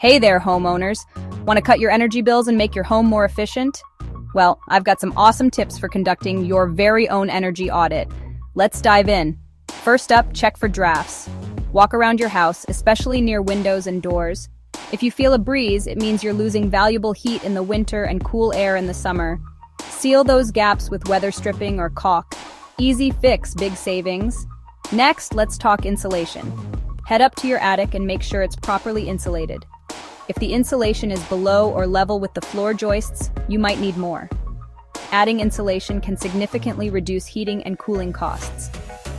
Hey there, homeowners. Want to cut your energy bills and make your home more efficient? Well, I've got some awesome tips for conducting your very own energy audit. Let's dive in. First up, check for drafts. Walk around your house, especially near windows and doors. If you feel a breeze, it means you're losing valuable heat in the winter and cool air in the summer. Seal those gaps with weather stripping or caulk. Easy fix, big savings. Next, let's talk insulation. Head up to your attic and make sure it's properly insulated. If the insulation is below or level with the floor joists, you might need more. Adding insulation can significantly reduce heating and cooling costs.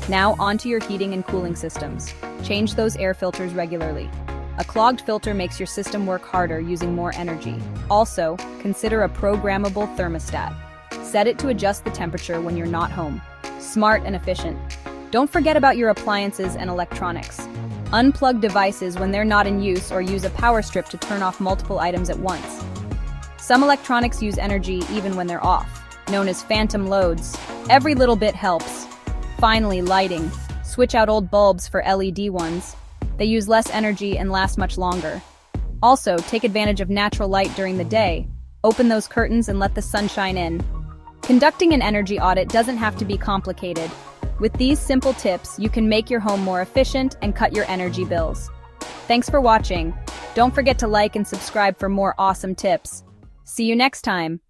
Now onto your heating and cooling systems. Change those air filters regularly. A clogged filter makes your system work harder using more energy. Also, consider a programmable thermostat. Set it to adjust the temperature when you're not home. Smart and efficient. Don't forget about your appliances and electronics. Unplug devices when they're not in use or use a power strip to turn off multiple items at once. Some electronics use energy even when they're off, known as phantom loads. Every little bit helps. Finally, lighting. Switch out old bulbs for LED ones. They use less energy and last much longer. Also, take advantage of natural light during the day. Open those curtains and let the sunshine in. Conducting an energy audit doesn't have to be complicated. With these simple tips, you can make your home more efficient and cut your energy bills. Thanks for watching. Don't forget to like and subscribe for more awesome tips. See you next time.